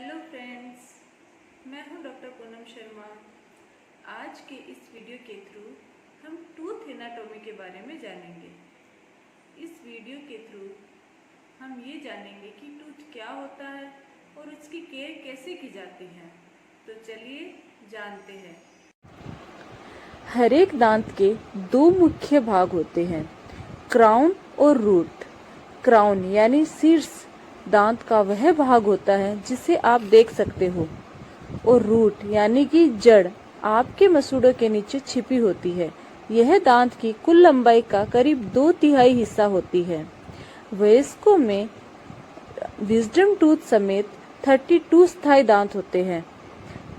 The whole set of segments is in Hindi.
हेलो फ्रेंड्स, मैं हूं डॉक्टर पूनम शर्मा। आज के इस वीडियो के थ्रू हम टूथ एनाटॉमी के बारे में जानेंगे। इस वीडियो के थ्रू हम ये जानेंगे कि टूथ क्या होता है और उसकी केयर कैसे की जाती है। तो चलिए जानते हैं। हर एक दांत के दो मुख्य भाग होते हैं, क्राउन और रूट। क्राउन यानी शीर्ष दांत का वह भाग होता है जिसे आप देख सकते हो, और रूट यानी कि जड़ आपके मसूड़ों के नीचे छिपी होती है। यह दांत की कुल लंबाई का करीब 2/3 हिस्सा होती है। वयस्कों में विजडम टूथ समेत 32 स्थायी दांत होते हैं।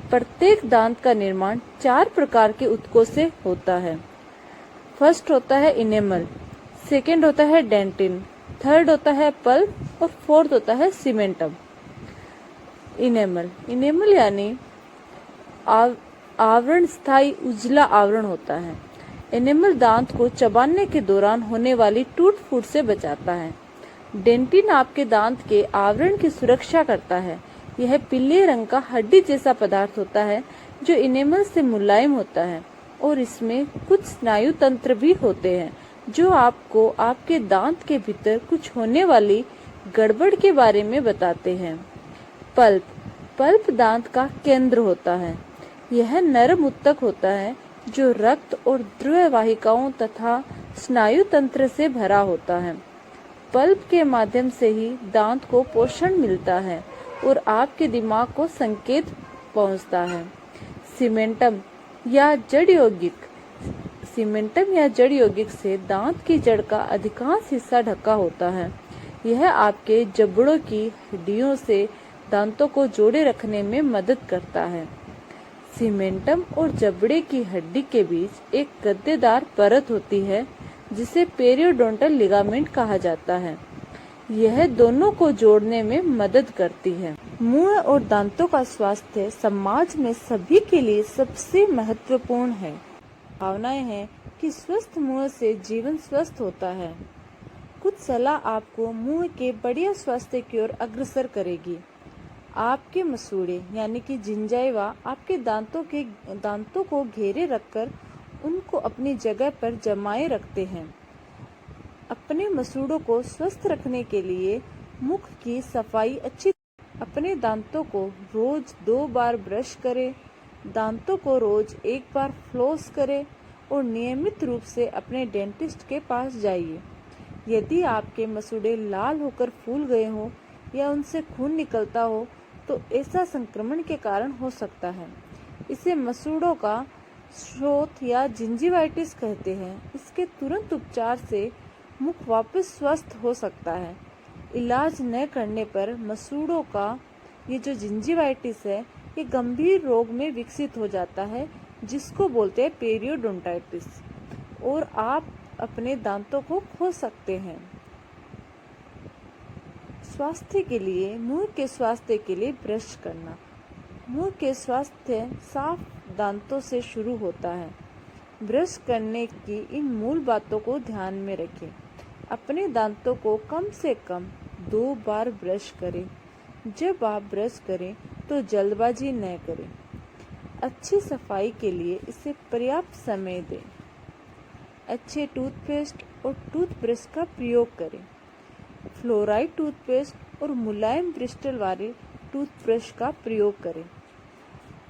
प्रत्येक दांत का निर्माण 4 प्रकार के ऊतकों से होता है। फर्स्ट होता है इनेमल, सेकंड होता है डेंटिन, थर्ड होता है पल्प और फोर्थ होता है सीमेंटम। इनेमल यानी आवरण स्थायी उजला आवरण होता है। इनेमल दांत को चबाने के दौरान होने वाली टूट फूट से बचाता है। डेंटिन आपके दांत के आवरण की सुरक्षा करता है। यह पीले रंग का हड्डी जैसा पदार्थ होता है जो इनेमल से मुलायम होता है, और इसमें कुछ स्नायु तंत्र भी होते हैं जो आपको आपके दांत के भीतर कुछ होने वाली गड़बड़ के बारे में बताते हैं। पल्प दांत का केंद्र होता है। यह नरम ऊतक होता है जो रक्त और द्रव वाहिकाओं तथा स्नायु तंत्र से भरा होता है। पल्प के माध्यम से ही दांत को पोषण मिलता है और आपके दिमाग को संकेत पहुंचता है। सीमेंटम या जड़ यौगिक से दांत की जड़ का अधिकांश हिस्सा ढका होता है। यह आपके जबड़ों की हड्डियों से दांतों को जोड़े रखने में मदद करता है। सीमेंटम और जबड़े की हड्डी के बीच एक गद्देदार परत होती है जिसे पेरियोडोंटल लिगामेंट कहा जाता है। यह दोनों को जोड़ने में मदद करती है। मुंह और दांतों का स्वास्थ्य समाज में सभी के लिए सबसे महत्वपूर्ण है। भावनाएं हैं कि स्वस्थ मुंह से जीवन स्वस्थ होता है। कुछ सलाह आपको मुंह के बढ़िया स्वास्थ्य की ओर अग्रसर करेगी। आपके मसूड़े यानी कि जिंजाइवा आपके दांतों को घेरे रखकर उनको अपनी जगह पर जमाए रखते हैं। अपने मसूड़ों को स्वस्थ रखने के लिए मुख की सफाई अपने दांतों को रोज 2 बार ब्रश करें, दांतों को रोज 1 बार फ्लॉस करें और नियमित रूप से अपने डेंटिस्ट के पास जाइए। यदि आपके मसूड़े लाल होकर फूल गए हों या उनसे खून निकलता हो तो ऐसा संक्रमण के कारण हो सकता है। इसे मसूड़ों का शोथ या जिंजिवाइटिस कहते हैं। इसके तुरंत उपचार से मुख वापस स्वस्थ हो सकता है। इलाज न करने पर मसूड़ों का ये जो जिंजिवाइटिस है ये गंभीर रोग में विकसित हो जाता है जिसको बोलते हैं पेरियोडोंटाइटिस, और आप अपने दांतों को खो सकते हैं। मुंह के स्वास्थ्य के लिए ब्रश करना। मुंह के स्वास्थ्य साफ दांतों से शुरू होता है। ब्रश करने की इन मूल बातों को ध्यान में रखें। अपने दांतों को कम से कम 2 बार ब्रश करें। जब आप ब्रश करें तो जल्दबाजी न करें। अच्छी सफाई के लिए इसे पर्याप्त समय दें। अच्छे टूथपेस्ट और टूथब्रश का प्रयोग करें। फ्लोराइड टूथपेस्ट और मुलायम ब्रिस्टल वाले टूथब्रश का प्रयोग करें।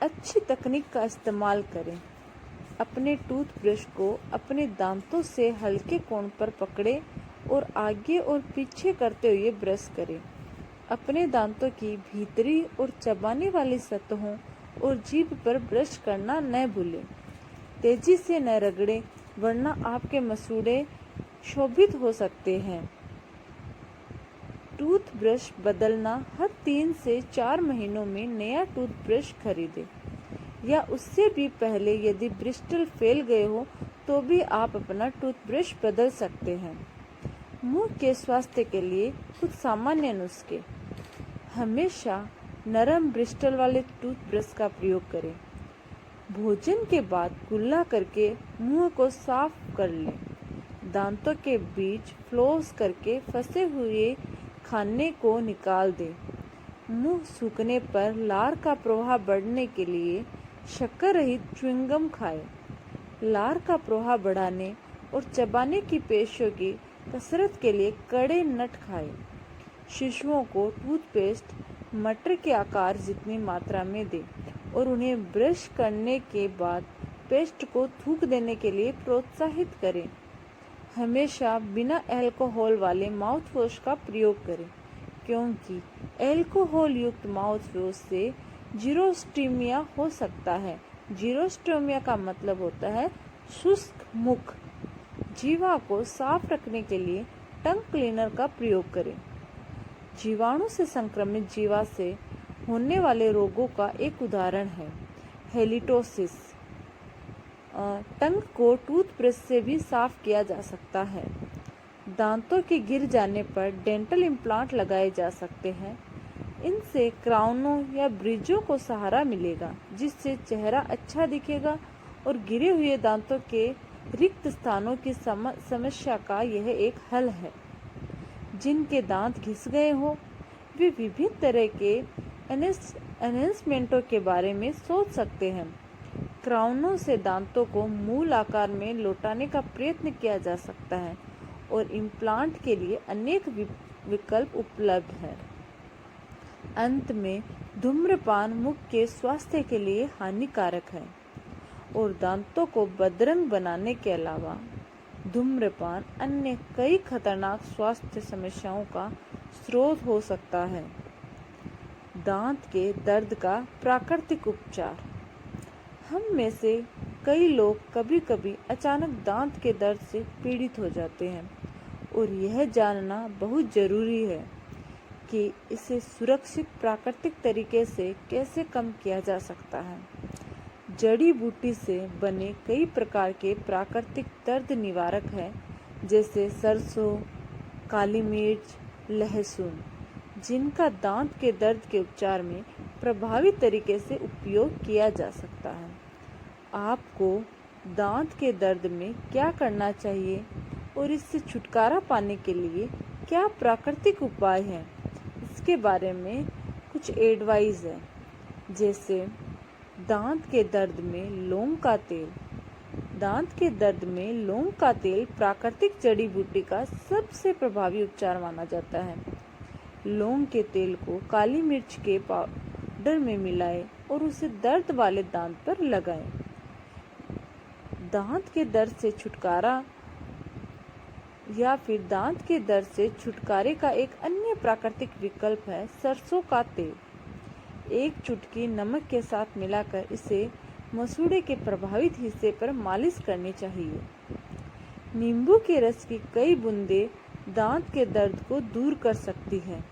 अच्छी तकनीक का इस्तेमाल करें। अपने टूथब्रश को अपने दांतों से हल्के कोण पर पकड़ें और आगे और पीछे करते हुए ब्रश करें। अपने दांतों की भीतरी और चबाने वाली सतहों और जीभ पर ब्रश करना न भूलें। तेजी से न रगड़ें वरना आपके मसूड़े क्षोभित हो सकते हैं। टूथब्रश बदलना। हर 3 से 4 महीनों में नया टूथब्रश खरीदें, या उससे भी पहले यदि ब्रिस्टल फैल गए हो तो भी आप अपना टूथब्रश बदल सकते हैं। मुंह के स्वास्थ्य के लिए कुछ सामान्य नुस्खे। हमेशा नरम ब्रिस्टल वाले टूथब्रश का प्रयोग करें। भोजन के बाद कुल्ला करके मुंह को साफ कर लें। दांतों के बीच फ्लॉस करके फंसे हुए खाने को निकाल दें। मुंह सूखने पर लार का प्रवाह बढ़ने के लिए शक्कर रहित च्युइंगम खाएं। लार का प्रवाह बढ़ाने और चबाने की पेशियों की कसरत के लिए कड़े नट खाएं। शिशुओं को टूथपेस्ट मटर के आकार जितनी मात्रा में दें और उन्हें ब्रश करने के बाद पेस्ट को थूक देने के लिए प्रोत्साहित करें। हमेशा बिना अल्कोहल वाले माउथ वॉश का प्रयोग करें, क्योंकि अल्कोहल युक्त माउथ वॉश से जीरोस्टोमिया हो सकता है। जीरोस्टोमिया का मतलब होता है शुष्क मुख। जीवा को साफ रखने के लिए टंग क्लीनर का प्रयोग करें। जीवाणु से संक्रमित जीवा से होने वाले रोगों का एक उदाहरण है हेलिटोसिस। टंग को टूथब्रश से भी साफ किया जा सकता है। दांतों के गिर जाने पर डेंटल इम्प्लांट लगाए जा सकते हैं। इनसे क्राउनों या ब्रिजों को सहारा मिलेगा, जिससे चेहरा अच्छा दिखेगा और गिरे हुए दांतों के रिक्त स्थानों की समस्या का यह एक हल है। जिनके दांत घिस गए हो वे विभिन्न तरह के एनहेंसमेंटों के बारे में सोच सकते हैं। क्राउनों से दांतों को मूल आकार में लौटाने का प्रयत्न किया जा सकता है और इम्प्लांट के लिए अनेक विकल्प उपलब्ध हैं। अंत में धूम्रपान मुख के स्वास्थ्य के लिए हानिकारक है और दांतों को बदरंग बनाने के अलावा धूम्रपान अन्य कई खतरनाक स्वास्थ्य समस्याओं का स्रोत हो सकता है। दांत के दर्द का प्राकृतिक उपचार। हम में से कई लोग कभी कभी अचानक दांत के दर्द से पीड़ित हो जाते हैं और यह जानना बहुत जरूरी है कि इसे सुरक्षित प्राकृतिक तरीके से कैसे कम किया जा सकता है। जड़ी बूटी से बने कई प्रकार के प्राकृतिक दर्द निवारक हैं, जैसे सरसों, काली मिर्च, लहसुन, जिनका दांत के दर्द के उपचार में प्रभावी तरीके से उपयोग किया जा सकता है। आपको दांत के दर्द में क्या करना चाहिए और इससे छुटकारा पाने के लिए क्या प्राकृतिक उपाय हैं, इसके बारे में कुछ एडवाइस है। जैसे दांत के दर्द में लौंग का तेल। दांत के दर्द में लौंग का तेल प्राकृतिक जड़ी बूटी का सबसे प्रभावी उपचार माना जाता है। लौंग के तेल को काली मिर्च के पाउडर में मिलाएं और उसे दर्द वाले दांत पर लगाएं। दांत के दर्द से छुटकारा या फिर दांत के दर्द से छुटकारे का एक अन्य प्राकृतिक विकल्प है सरसों का तेल। एक चुटकी नमक के साथ मिलाकर इसे मसूड़े के प्रभावित हिस्से पर मालिश करनी चाहिए। नींबू के रस की कई बूंदें दांत के दर्द को दूर कर सकती है।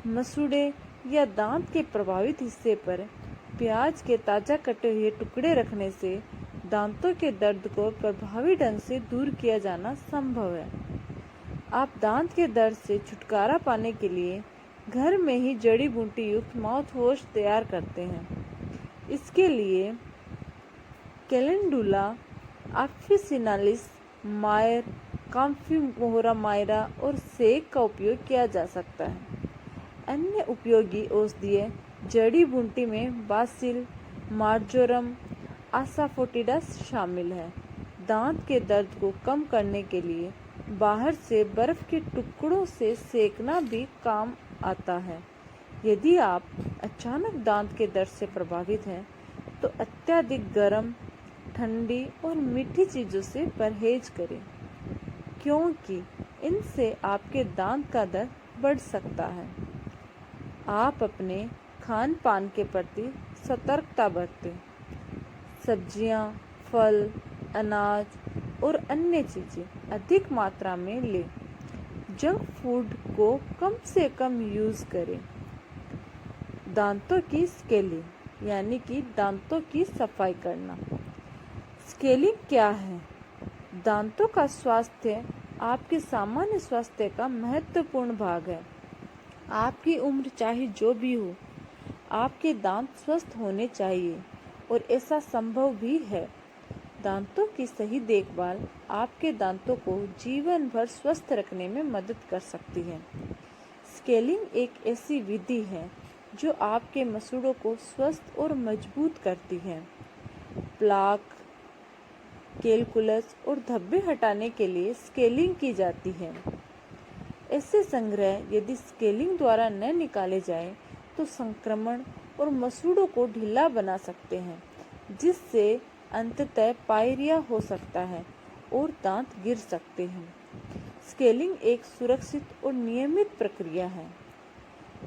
मसूड़े या दांत के प्रभावित हिस्से पर प्याज के ताजा कटे हुए टुकड़े रखने से दांतों के दर्द को प्रभावी ढंग से दूर किया जाना संभव है। आप दांत के दर्द से छुटकारा पाने के लिए घर में ही जड़ी बूटी युक्त माउथ वॉश तैयार करते हैं। इसके लिए कैलेंडुला, ऑफिसिनालिस, मायर, काम्फिमोरा मायरा और सेक का उपयोग किया जा सकता है। अन्य उपयोगी औषधीय जड़ी बूटी में बासिल, मार्जोरम, आसाफोटिडास शामिल है। दांत के दर्द को कम करने के लिए बाहर से बर्फ के टुकड़ों से सेकना भी काम आता है। यदि आप अचानक दांत के दर्द से प्रभावित हैं तो अत्यधिक गर्म, ठंडी और मीठी चीज़ों से परहेज करें, क्योंकि इनसे आपके दांत का दर्द बढ़ सकता है। आप अपने खान पान के प्रति सतर्कता बरतें। सब्जियां, फल, अनाज और अन्य चीज़ें अधिक मात्रा में लें। जंक फूड को कम से कम यूज़ करें। दांतों की स्केलिंग यानी कि दांतों की सफाई करना। स्केलिंग क्या है? दांतों का स्वास्थ्य आपके सामान्य स्वास्थ्य का महत्वपूर्ण भाग है। आपकी उम्र चाहे जो भी हो, आपके दांत स्वस्थ होने चाहिए और ऐसा संभव भी है। दांतों की सही देखभाल आपके दांतों को जीवन भर स्वस्थ रखने में मदद कर सकती है। स्केलिंग एक ऐसी विधि है जो आपके मसूड़ों को स्वस्थ और मजबूत करती है। प्लाक, कैलकुलस और धब्बे हटाने के लिए स्केलिंग की जाती है। ऐसे संग्रह यदि स्केलिंग द्वारा न निकाले जाएं, तो संक्रमण और मसूड़ों को ढीला बना सकते हैं, जिससे अंततः पायरिया हो सकता है और दांत गिर सकते हैं। स्केलिंग एक सुरक्षित और नियमित प्रक्रिया है।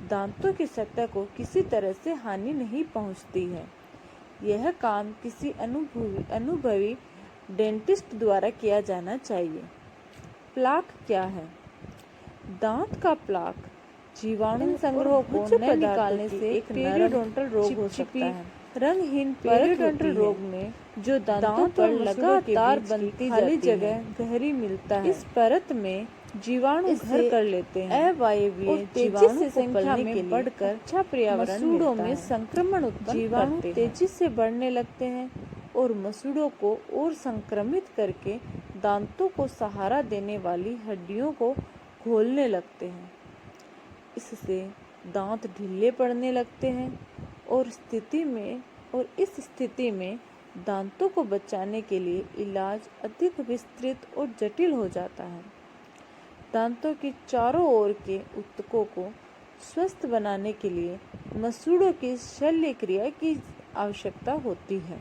दांतों की सतह को किसी तरह से हानि नहीं पहुंचती है। यह काम किसी अनुभवी डेंटिस्ट द्वारा किया जाना चाहिए। प्लाक क्या है? दांत का प्लाक जीवाणु संग्रह को न निकालने से एक पेरियोडोंटल रोग हो सकता है। रंगहीन पेरियोडोंटल रोग में जो दांतों पर लगातार बनती खाली जगह गहरी मिलता है। इस परत में जीवाणु घर कर लेते हैं। अवायवीय जीवाणु से संख्या में बढ़कर अच्छा पर्यावरण मसूड़ों में संक्रमण उत्पन्न जीवाणु तेजी से बढ़ने लगते हैं और मसूड़ों को और संक्रमित करके दांतों को सहारा देने वाली हड्डियों को घोलने लगते हैं। इससे दांत ढीले पड़ने लगते हैं और इस स्थिति में दांतों को बचाने के लिए इलाज अधिक विस्तृत और जटिल हो जाता है। दांतों के चारों ओर के ऊतकों को स्वस्थ बनाने के लिए मसूड़ों की शल्य क्रिया की आवश्यकता होती है।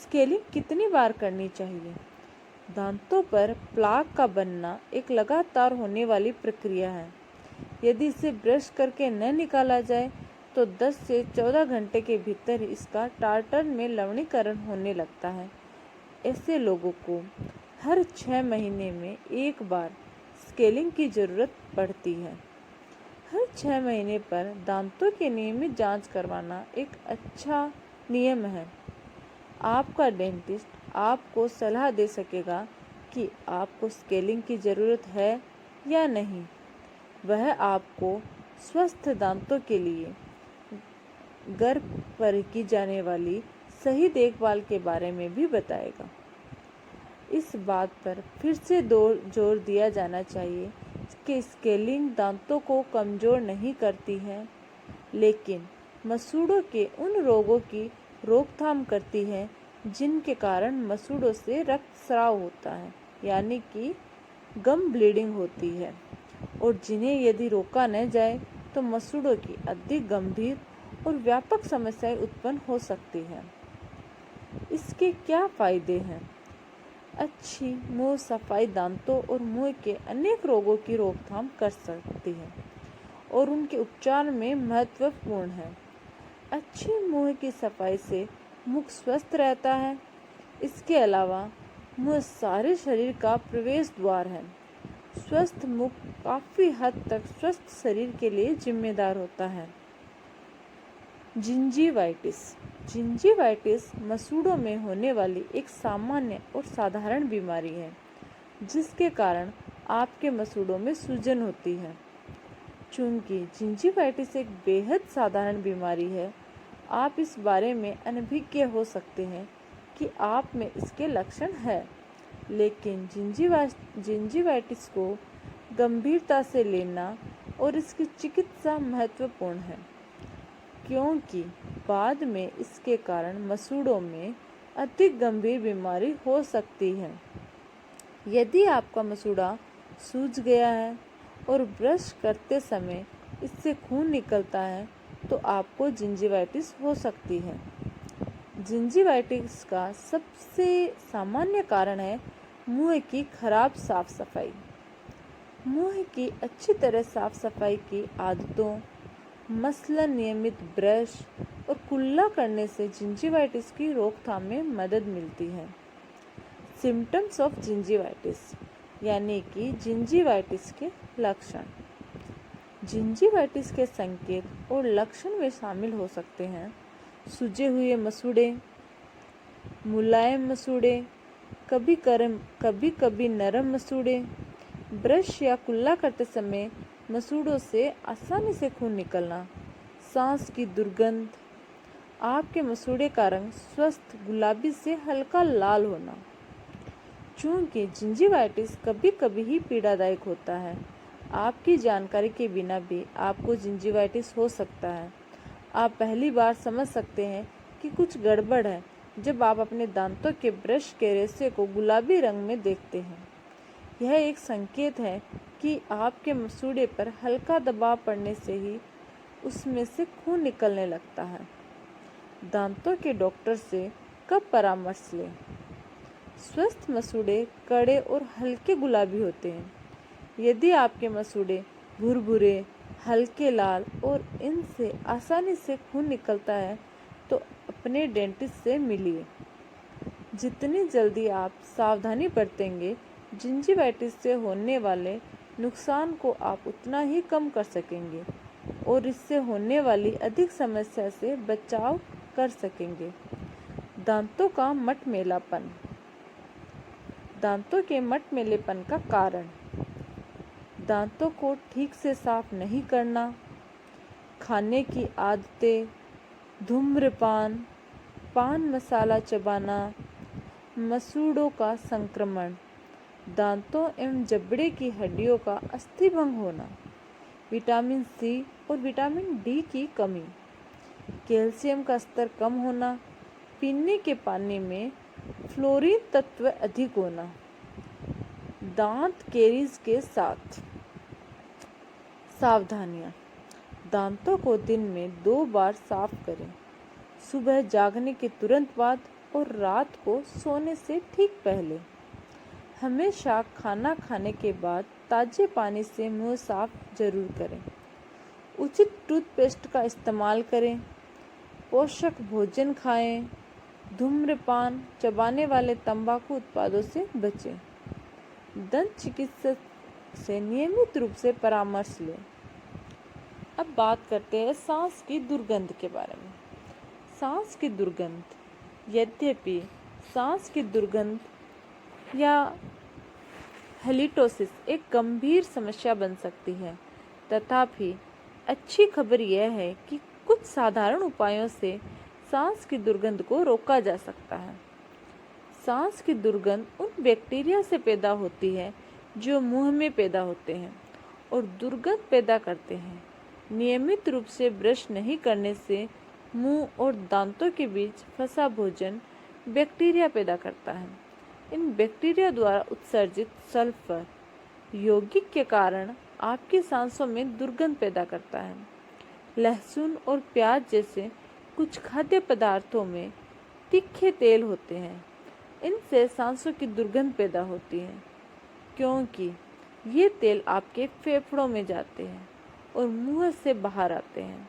स्केलिंग कितनी बार करनी चाहिए? दांतों पर प्लाक का बनना एक लगातार होने वाली प्रक्रिया है। यदि इसे ब्रश करके न निकाला जाए तो 10 से 14 घंटे के भीतर इसका टार्टन में लवणीकरण होने लगता है। ऐसे लोगों को हर 6 महीने में एक बार स्केलिंग की जरूरत पड़ती है। हर 6 महीने पर दांतों की नियमित जांच करवाना एक अच्छा नियम है। आपका डेंटिस्ट आपको सलाह दे सकेगा कि आपको स्केलिंग की जरूरत है या नहीं। वह आपको स्वस्थ दांतों के लिए घर पर की जाने वाली सही देखभाल के बारे में भी बताएगा। इस बात पर फिर से जोर दिया जाना चाहिए कि स्केलिंग दांतों को कमजोर नहीं करती है, लेकिन मसूड़ों के उन रोगों की रोकथाम करती है जिनके कारण मसूड़ों से रक्तस्राव होता है, यानी कि गम ब्लीडिंग होती है, और जिन्हें यदि रोका न जाए तो मसूड़ों की अधिक गंभीर और व्यापक समस्याएं उत्पन्न हो सकती हैं। इसके क्या फायदे हैं? अच्छी मुंह सफाई दांतों और मुंह के अनेक रोगों की रोकथाम कर सकती है और उनके उपचार में महत्वपूर्ण है। अच्छी मुंह की सफाई से मुख स्वस्थ रहता है। इसके अलावा मुंह सारे शरीर का प्रवेश द्वार है। स्वस्थ मुख काफी हद तक स्वस्थ शरीर के लिए जिम्मेदार होता है। जिंजीवाइटिस मसूड़ों में होने वाली एक सामान्य और साधारण बीमारी है, जिसके कारण आपके मसूड़ों में सूजन होती है। चूंकि जिंजीवाइटिस एक बेहद साधारण बीमारी है, आप इस बारे में अनभिज्ञ हो सकते हैं कि आप में इसके लक्षण हैं, लेकिन जिंजीवाइटिस को गंभीरता से लेना और इसकी चिकित्सा महत्वपूर्ण है, क्योंकि बाद में इसके कारण मसूड़ों में अधिक गंभीर बीमारी हो सकती है। यदि आपका मसूड़ा सूज गया है और ब्रश करते समय इससे खून निकलता है, तो आपको जिंजीवाइटिस हो सकती है। जिंजीवाइटिस का सबसे सामान्य कारण है मुंह की खराब साफ सफाई। मुंह की अच्छी तरह साफ सफाई की आदतों, मसलन नियमित ब्रश और कुल्ला करने से जिंजीवाइटिस की रोकथाम में मदद मिलती है। सिम्टम्स ऑफ जिंजीवाइटिस, यानी कि जिंजीवाइटिस के लक्षण। जिंजीवाइटिस के संकेत और लक्षण में शामिल हो सकते हैं सूजे हुए मसूड़े, मुलायम मसूड़े, कभी कभी नरम मसूड़े, ब्रश या कुल्ला करते समय मसूड़ों से आसानी से खून निकलना, सांस की दुर्गंध, आपके मसूड़े का रंग स्वस्थ गुलाबी से हल्का लाल होना। चूंकि जिंजीवाइटिस कभी कभी ही पीड़ादायक होता है, आपकी जानकारी के बिना भी आपको जिंजिवाइटिस हो सकता है। आप पहली बार समझ सकते हैं कि कुछ गड़बड़ है जब आप अपने दांतों के ब्रश के रेशे को गुलाबी रंग में देखते हैं। यह एक संकेत है कि आपके मसूड़े पर हल्का दबाव पड़ने से ही उसमें से खून निकलने लगता है। दांतों के डॉक्टर से कब परामर्श लें? स्वस्थ मसूड़े कड़े और हल्के गुलाबी होते हैं। यदि आपके मसूड़े भुरभुरे, हल्के लाल और इनसे आसानी से खून निकलता है तो अपने डेंटिस्ट से मिलिए। जितनी जल्दी आप सावधानी बरतेंगे, जिंजिवाइटिस से होने वाले नुकसान को आप उतना ही कम कर सकेंगे और इससे होने वाली अधिक समस्या से बचाव कर सकेंगे। दांतों का मटमैलापन। दांतों के मटमैलेपन का कारण: दांतों को ठीक से साफ नहीं करना, खाने की आदतें, धूम्रपान, पान मसाला चबाना, मसूड़ों का संक्रमण, दांतों एवं जबड़े की हड्डियों का अस्थिभंग होना, विटामिन सी और विटामिन डी की कमी, कैल्शियम का स्तर कम होना, पीने के पानी में फ्लोरीन तत्व अधिक होना। दांत कैरीज के साथ सावधानियां। दांतों को दिन में 2 बार साफ करें, सुबह जागने के तुरंत बाद और रात को सोने से ठीक पहले। हमेशा खाना खाने के बाद ताजे पानी से मुंह साफ जरूर करें। उचित टूथपेस्ट का इस्तेमाल करें। पोषक भोजन खाएं। धूम्रपान, चबाने वाले तंबाकू उत्पादों से बचें। दंत चिकित्सक से नियमित रूप से परामर्श लें। अब बात करते हैं सांस की दुर्गंध के बारे में। सांस की दुर्गंध। यद्यपि सांस की दुर्गंध या हैलिटोसिस एक गंभीर समस्या बन सकती है, तथापि अच्छी खबर यह है कि कुछ साधारण उपायों से सांस की दुर्गंध को रोका जा सकता है। सांस की दुर्गंध उन बैक्टीरिया से पैदा होती है जो मुंह में पैदा होते हैं और दुर्गंध पैदा करते हैं। नियमित रूप से ब्रश नहीं करने से मुंह और दांतों के बीच फंसा भोजन बैक्टीरिया पैदा करता है। इन बैक्टीरिया द्वारा उत्सर्जित सल्फर यौगिक के कारण आपकी सांसों में दुर्गंध पैदा करता है। लहसुन और प्याज जैसे कुछ खाद्य पदार्थों में तीखे तेल होते हैं। इनसे सांसों की दुर्गंध पैदा होती है क्योंकि ये तेल आपके फेफड़ों में जाते हैं और मुंह से बाहर आते हैं।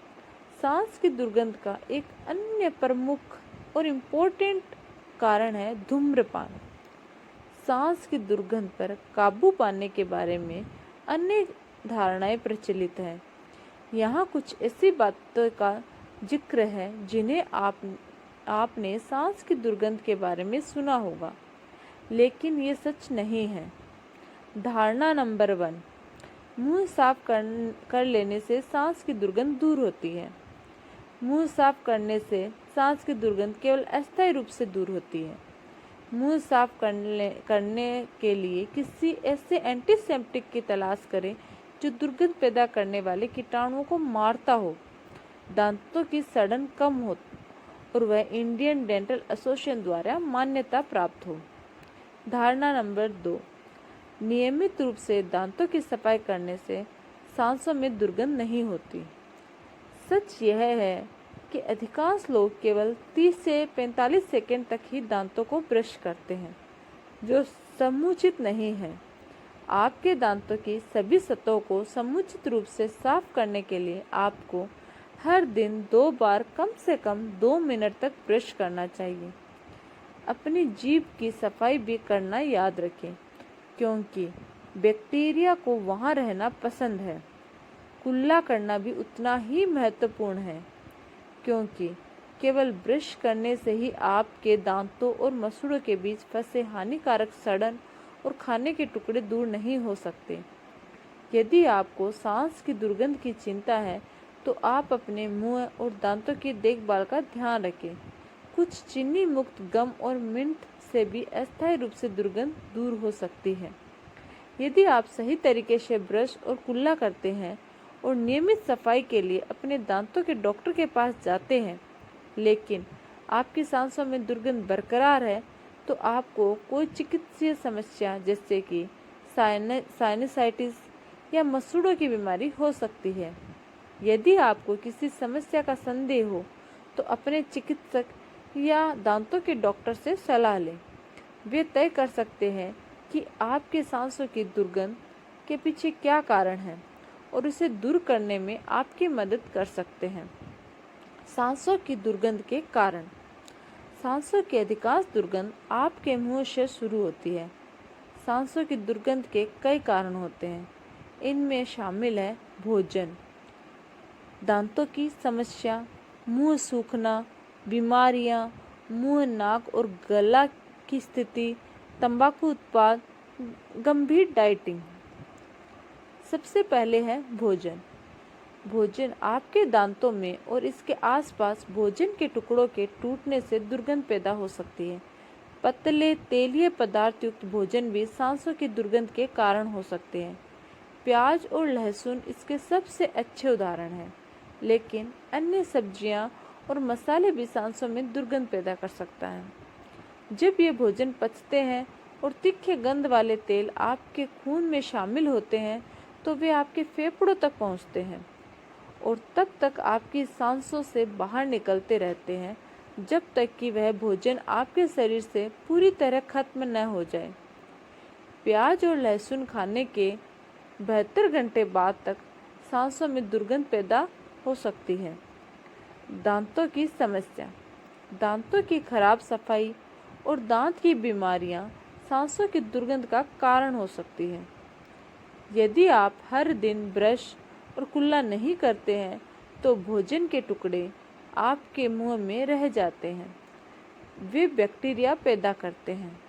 सांस की दुर्गंध का एक अन्य प्रमुख और इम्पोर्टेंट कारण है धूम्रपान। सांस की दुर्गंध पर काबू पाने के बारे में अनेक धारणाएं प्रचलित हैं। यहाँ कुछ ऐसी बातों का जिक्र है जिन्हें आपने सांस की दुर्गंध के बारे में सुना होगा, लेकिन ये सच नहीं है। धारणा नंबर 1, मुंह साफ कर लेने से सांस की दुर्गंध दूर होती है। मुंह साफ करने से सांस की दुर्गंध केवल अस्थायी रूप से दूर होती है। मुंह साफ करने के लिए किसी ऐसे एंटीसेप्टिक की तलाश करें जो दुर्गंध पैदा करने वाले कीटाणुओं को मारता हो, दांतों की सड़न कम हो और वह इंडियन डेंटल एसोसिएशन द्वारा मान्यता प्राप्त हो। धारणा नंबर 2, नियमित रूप से दांतों की सफाई करने से सांसों में दुर्गंध नहीं होती। सच यह है कि अधिकांश लोग केवल 30 से 45 सेकंड तक ही दांतों को ब्रश करते हैं, जो समुचित नहीं है। आपके दांतों की सभी सतहों को समुचित रूप से साफ करने के लिए आपको हर दिन 2 बार कम से कम 2 मिनट तक ब्रश करना चाहिए। अपनी जीभ की सफाई भी करना याद रखें, क्योंकि बैक्टीरिया को वहाँ रहना पसंद है। कुल्ला करना भी उतना ही महत्वपूर्ण है, क्योंकि केवल ब्रश करने से ही आपके दांतों और मसूड़ों के बीच फंसे हानिकारक सड़न और खाने के टुकड़े दूर नहीं हो सकते। यदि आपको सांस की दुर्गंध की चिंता है तो आप अपने मुंह और दांतों की देखभाल का ध्यान रखें। कुछ चीनी मुक्त गम और मिंट से भी अस्थायी रूप से दुर्गंध दूर हो सकती है। यदि आप सही तरीके से ब्रश और कुल्ला करते हैं और नियमित सफाई के लिए अपने दांतों के डॉक्टर के पास जाते हैं, लेकिन आपकी सांसों में दुर्गंध बरकरार है, तो आपको कोई चिकित्सीय समस्या जैसे कि साइनसाइटिस या मसूड़ों की बीमारी हो सकती है। यदि आपको किसी समस्या का संदेह हो तो अपने चिकित्सक या दांतों के डॉक्टर से सलाह लें। वे तय कर सकते हैं कि आपके सांसों की दुर्गंध के पीछे क्या कारण है और इसे दूर करने में आपकी मदद कर सकते हैं। सांसों की दुर्गंध के कारण। सांसों की अधिकांश दुर्गंध आपके मुंह से शुरू होती है। सांसों की दुर्गंध के कई कारण होते हैं। इनमें शामिल है भोजन, दांतों की समस्या, मुंह सूखना, बीमारियां, मुंह, नाक और गला की स्थिति, तंबाकू उत्पाद, गंभीर डाइटिंग। सबसे पहले है भोजन। भोजन आपके दांतों में और इसके आसपास भोजन के टुकड़ों के टूटने से दुर्गंध पैदा हो सकती है। पतले तेलीय पदार्थ युक्त भोजन भी सांसों की दुर्गंध के कारण हो सकते हैं। प्याज और लहसुन इसके सबसे अच्छे उदाहरण हैं, लेकिन अन्य सब्जियां और मसाले भी सांसों में दुर्गंध पैदा कर सकता है। जब ये भोजन पचते हैं और तीखे गंध वाले तेल आपके खून में शामिल होते हैं तो वे आपके फेफड़ों तक पहुंचते हैं और तब तक आपकी सांसों से बाहर निकलते रहते हैं जब तक कि वह भोजन आपके शरीर से पूरी तरह खत्म न हो जाए। प्याज और लहसुन खाने के 72 घंटे बाद तक सांसों में दुर्गंध पैदा हो सकती है। दांतों की समस्या। दांतों की खराब सफाई और दांत की बीमारियां सांसों की दुर्गंध का कारण हो सकती है। यदि आप हर दिन ब्रश और कुल्ला नहीं करते हैं तो भोजन के टुकड़े आपके मुंह में रह जाते हैं। वे बैक्टीरिया पैदा करते हैं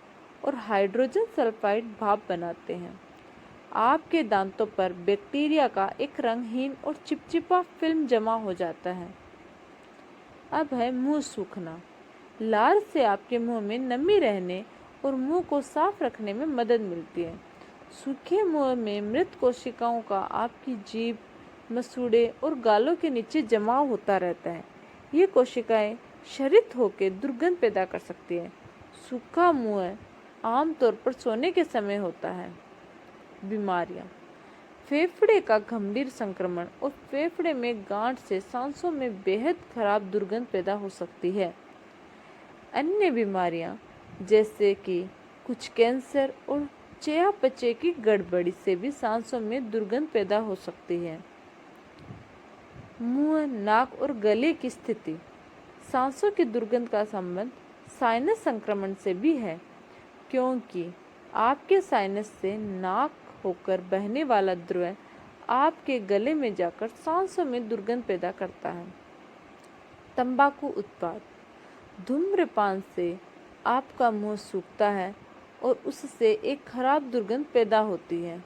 और हाइड्रोजन सल्फाइड भाप बनाते हैं। आपके दांतों पर बैक्टीरिया का एक रंगहीन और चिपचिपा फिल्म जमा हो जाता है। अब है मुंह सूखना। लार से आपके मुंह में नमी रहने और मुंह को साफ रखने में मदद मिलती है। सूखे मुंह में मृत कोशिकाओं का आपकी जीभ, मसूड़े और गालों के नीचे जमाव होता रहता है। ये कोशिकाएं क्षरित होकर दुर्गंध पैदा कर सकती है। सूखा मुंह आमतौर पर सोने के समय होता है। बीमारियां। फेफड़े का गंभीर संक्रमण और फेफड़े में गांठ से सांसों में बेहद खराब दुर्गंध पैदा हो सकती है। अन्य बीमारियां जैसे कि कुछ कैंसर और चयापचय की गड़बड़ी से भी सांसों में दुर्गंध पैदा हो सकती है। मुंह, नाक और गले की स्थिति। सांसों की दुर्गंध का संबंध साइनस संक्रमण से भी है, क्योंकि आपके साइनस से नाक होकर बहने वाला द्रव आपके गले में जाकर सांसों में दुर्गंध पैदा करता है। तंबाकू उत्पाद। धूम्रपान से आपका मुंह सूखता है और उससे एक खराब दुर्गंध पैदा होती है।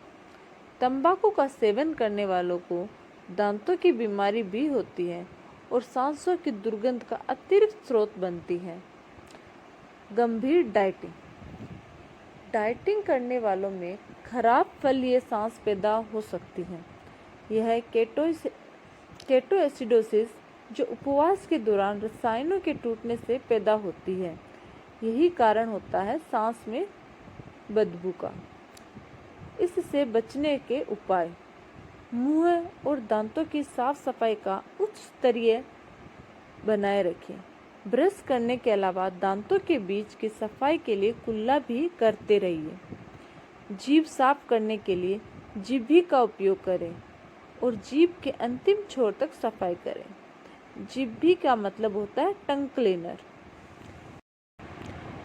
तंबाकू का सेवन करने वालों को दांतों की बीमारी भी होती है और सांसों की दुर्गंध का अतिरिक्त स्रोत बनती है। गंभीर डाइटिंग। डाइटिंग करने वालों में खराब फलीय सांस पैदा हो सकती है। यह केटोएसिडोसिस जो उपवास के दौरान रसायनों के टूटने से पैदा होती है। यही कारण होता है सांस में बदबू का। इससे बचने के उपाय। मुंह और दांतों की साफ सफाई का उच्च स्तरीय बनाए रखें। ब्रश करने के अलावा दांतों के बीच की सफाई के लिए कुल्ला भी करते रहिए। जीभ साफ करने के लिए जीभी का उपयोग करें और जीभ के अंतिम छोर तक सफाई करें। जीभी का मतलब होता है टंग क्लीनर।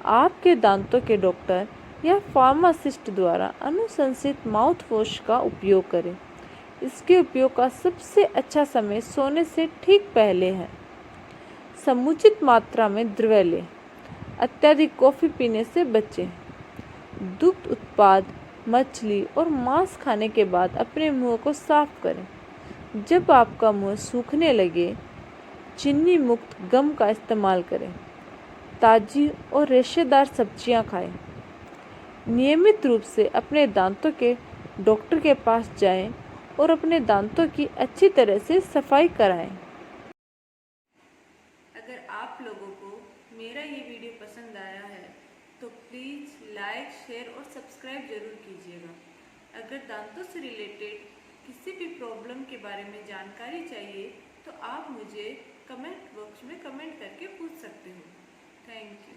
आपके दांतों के डॉक्टर या फार्मासिस्ट द्वारा अनुशंसित माउथ वॉश का उपयोग करें। इसके उपयोग का सबसे अच्छा समय सोने से ठीक पहले है। समुचित मात्रा में द्रव लें। अत्यधिक कॉफ़ी पीने से बचें। दुग्ध उत्पाद, मछली और मांस खाने के बाद अपने मुंह को साफ करें। जब आपका मुंह सूखने लगे, चीनी मुक्त गम का इस्तेमाल करें। ताज़ी और रेशेदार सब्जियां खाएं। नियमित रूप से अपने दांतों के डॉक्टर के पास जाएं और अपने दांतों की अच्छी तरह से सफाई कराएं। अगर आप लोगों को मेरा ये वीडियो पसंद आया है तो प्लीज़ लाइक, शेयर और सब्सक्राइब ज़रूर कीजिएगा। अगर दांतों से रिलेटेड किसी भी प्रॉब्लम के बारे में जानकारी चाहिए तो आप मुझे कमेंट बॉक्स में कमेंट करके पूछ सकते हो। Thank you.